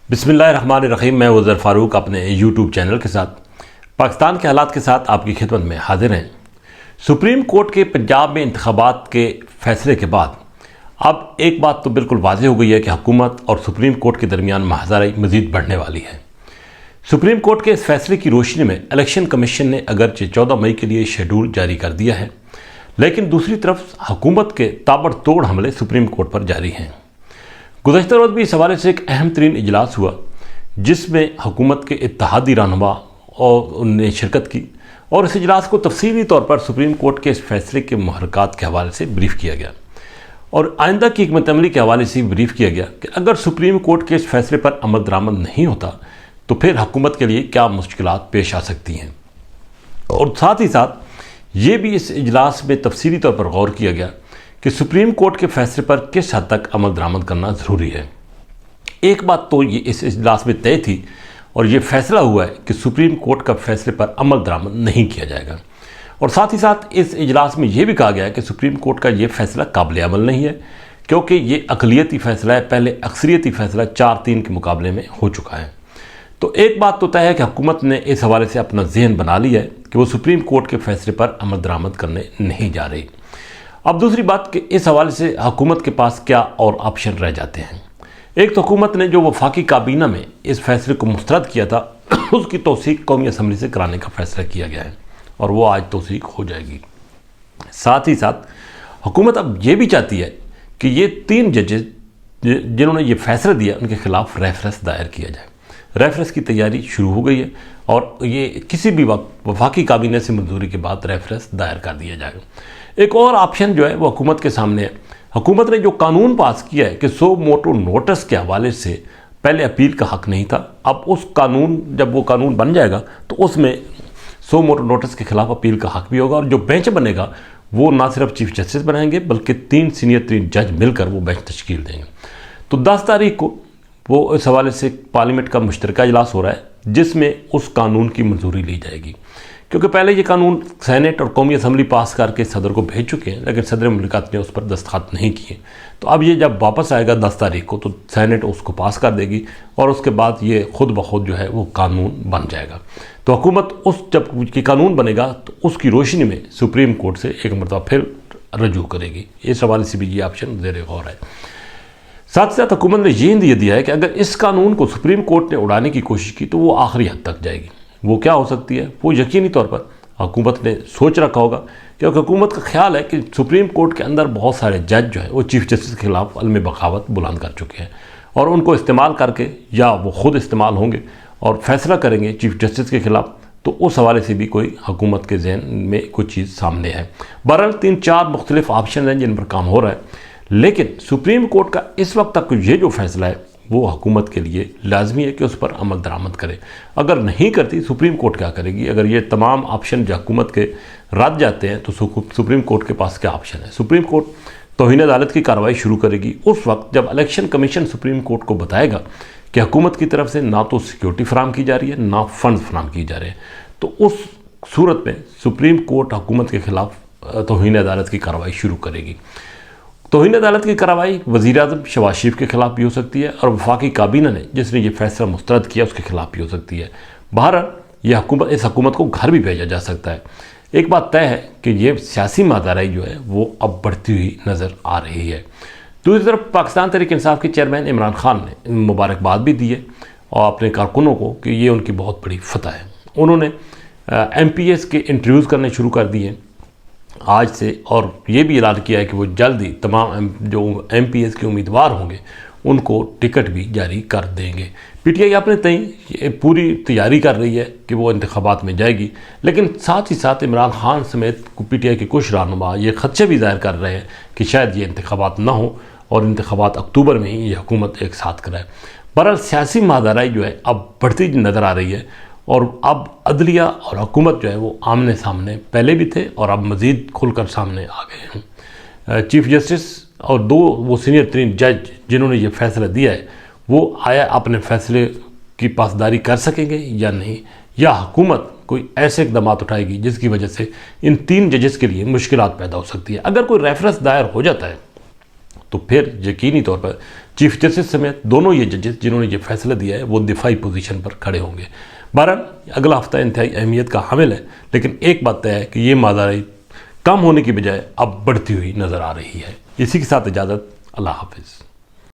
बिस्मिल्लाहिर्रहमानिर्रहीम। मैं वज़ीर फ़ारूक अपने यूट्यूब चैनल के साथ पाकिस्तान के हालात के साथ आपकी खिदमत में हाजिर हैं। सुप्रीम कोर्ट के पंजाब में इंतखाबात के फैसले के बाद अब एक बात तो बिल्कुल वाज़ेह हो गई है कि हुकूमत और सुप्रीम कोर्ट के दरमियान महाज़ाराई मज़ीद बढ़ने वाली है। सुप्रीम कोर्ट के इस फैसले की रोशनी में इलेक्शन कमीशन ने अगरचे 14 मई के लिए शेड्यूल जारी कर दिया है, लेकिन दूसरी तरफ हुकूमत के ताबड़तोड़ हमले सुप्रीम कोर्ट पर जारी हैं। गुज़श्ता रोज़ भी इस हवाले से एक अहम तरीन इजलास हुआ जिसमें हुकूमत के इत्तेहादी रहनुमा और ने शिरकत की और इस इजलास को तफसीली तौर पर सुप्रीम कोर्ट के इस फैसले के मुहर्रकात के हवाले से ब्रीफ किया गया और आइंदा की हिकमत अमली के हवाले से ब्रीफ किया गया कि अगर सुप्रीम कोर्ट के इस फैसले पर अमल दरामद नहीं होता तो फिर हुकूमत के लिए क्या मुश्किलात पेश आ सकती हैं। और साथ ही साथ ये भी इस इजलास में तफसीली तौर पर गौर किया गया कि सुप्रीम कोर्ट के फैसले पर किस हद तक अमल दरामद करना ज़रूरी है। एक बात तो ये इस इजलास में तय थी और ये फैसला हुआ है कि सुप्रीम कोर्ट का फैसले पर अमल दरामद नहीं किया जाएगा, और साथ ही साथ इस इजलास में ये भी कहा गया है कि सुप्रीम कोर्ट का ये फैसला काबिल अमल नहीं है क्योंकि ये अक़लियती फैसला है, पहले अक्सरियती फैसला 4-3 के मुकाबले में हो चुका है। तो एक बात तो तय है कि हुकूमत ने इस हवाले से अपना ज़हन बना लिया है कि वो सुप्रीम कोर्ट के फैसले पर अमल दरामद करने नहीं जा रही। अब दूसरी बात कि इस हवाले से हुकूमत के पास क्या और ऑप्शन रह जाते हैं। एक तो हुकूमत ने जो वफाकी काबीना में इस फैसले को मुस्तरद किया था उसकी तौसीक कौमी असम्बली से कराने का फैसला किया गया है और वो आज तौसीक हो जाएगी। साथ ही साथ हुकूमत अब ये भी चाहती है कि ये 3 जजेस जिन्होंने ये फैसला दिया उनके खिलाफ रेफरेंस दायर किया जाए। रेफरेंस की तैयारी शुरू हो गई है और ये किसी भी वक्त वफाकी काबीना से मंजूरी के बाद रेफरेंस दायर कर दिया जाएगा। एक और ऑप्शन जो है वो हुकूमत के सामने है। हुकूमत ने जो कानून पास किया है कि सो मोटो नोटिस के हवाले से पहले अपील का हक़ नहीं था, अब उस कानून जब वो कानून बन जाएगा तो उसमें सो मोटो नोटिस के खिलाफ अपील का हक़ भी होगा और जो बेंच बनेगा वो ना सिर्फ चीफ जस्टिस बनाएंगे बल्कि 3 सीनियर 3 जज मिलकर वो बेंच तश्कील देंगे। तो 10 तारीख को वो इस हवाले से पार्लियामेंट का मुश्तरका इजलास हो रहा है जिसमें उस कानून की मंजूरी ली जाएगी, क्योंकि पहले ये कानून सेनेट और कौमी असम्बली पास करके सदर को भेज चुके हैं लेकिन सदर मुमलिकत ने उस पर दस्तखत नहीं किए। तो अब ये जब वापस आएगा 10 तारीख को तो सेनेट उसको पास कर देगी और उसके बाद ये खुद ब खुद जो है वो कानून बन जाएगा। तो हुकूमत उस जब ये कानून बनेगा तो उसकी रोशनी में सुप्रीम कोर्ट से एक मरतबा फिर रजू करेगी। इस हवाले से भी ये ऑप्शन ज़ेर गौर है। साथ ही साथ हुकूमत ने ये इंदिया दिया है कि अगर इस कानून को सुप्रीम कोर्ट ने उड़ाने की कोशिश की तो वो आखिरी हद तक जाएगी। वो क्या हो सकती है वो यकीनी तौर पर हुकूमत ने सोच रखा होगा, क्योंकि हुकूमत का ख्याल है कि सुप्रीम कोर्ट के अंदर बहुत सारे जज जो है वो चीफ जस्टिस के खिलाफ अलम बगावत बुलंद कर चुके हैं और उनको इस्तेमाल करके या वो ख़ुद इस्तेमाल होंगे और फैसला करेंगे चीफ जस्टिस के खिलाफ। तो उस हवाले से भी कोई हुकूमत के जहन में कुछ चीज़ सामने है। बहरहाल 3-4 मुख्तलिफ ऑप्शन हैं जिन पर काम हो रहा है, लेकिन सुप्रीम कोर्ट का इस वक्त तक ये जो फैसला है वो हुकूमत के लिए लाजमी है कि उस पर अमल दरामद करे। अगर नहीं करती सुप्रीम कोर्ट क्या करेगी? अगर ये तमाम ऑप्शन जो हुकूमत के रद्द जाते हैं तो सुप्रीम कोर्ट के पास क्या ऑप्शन है? सुप्रीम कोर्ट तौहीन अदालत की कार्रवाई शुरू करेगी उस वक्त जब इलेक्शन कमीशन सुप्रीम कोर्ट को बताएगा कि हुकूमत की तरफ से ना तो सिक्योरिटी फराम की जा रही है ना फंड फराम की जा रहे हैं। तो उस सूरत में सुप्रीम कोर्ट हुकूमत के खिलाफ तौहीन अदालत की कार्रवाई शुरू करेगी। तौहीन अदालत की कार्रवाई वज़ीर-ए-आज़म शहबाज शरीफ के खिलाफ भी हो सकती है और वफाकी काबीना ने जिसने ये फैसला मुस्तरद किया उसके खिलाफ भी हो सकती है। बहरहाल ये इस हुकूमत को घर भी भेजा जा सकता है। एक बात तय है कि ये सियासी महाज़ाराई जो है वो अब बढ़ती हुई नज़र आ रही है। दूसरी तरफ पाकिस्तान तहरीक इंसाफ के चेयरमैन इमरान खान ने मुबारकबाद भी दी है और अपने कारकुनों को कि ये उनकी बहुत बड़ी फतह है। उन्होंने MPS के इंटरव्यूज़ करने शुरू कर दिए आज से और ये भी ऐलान किया है कि वो जल्द ही तमाम जो MPS के उम्मीदवार होंगे उनको टिकट भी जारी कर देंगे। PTI अपने तय पूरी तैयारी कर रही है कि वो इंतखाबात में जाएगी, लेकिन साथ ही साथ इमरान खान समेत PTI के कुछ रहनुमा ये खदशे भी ज़ाहिर कर रहे हैं कि शायद ये इंतखाबात ना हो और इंतखाबात अक्टूबर में ही ये हुकूमत एक साथ कराए। बहरहाल सियासी महाज़ाराई जो है अब बढ़ती नज़र आ रही है और अब अदलिया और हुकूमत जो है वो आमने सामने पहले भी थे और अब मज़ीद खुलकर सामने आ गए हैं। चीफ जस्टिस और 2 वो सीनियर 3 जज जिन्होंने ये फैसला दिया है वो आया अपने फैसले की पासदारी कर सकेंगे या नहीं, या हुकूमत कोई ऐसे इकदाम उठाएगी जिसकी वजह से इन 3 जजेस के लिए मुश्किलात पैदा हो सकती है। अगर कोई रेफरेंस दायर हो जाता है तो फिर यकीनी तौर पर چیف جسٹس سمیت دونوں یہ ججز جنہوں نے یہ فیصلہ دیا ہے وہ دفاعی پوزیشن پر کھڑے ہوں گے۔ بہرحال اگلا ہفتہ انتہائی اہمیت کا حامل ہے، لیکن ایک بات طے ہے کہ یہ مازاداری کم ہونے کی بجائے اب بڑھتی ہوئی نظر آ رہی ہے۔ اسی کے ساتھ اجازت، اللہ حافظ۔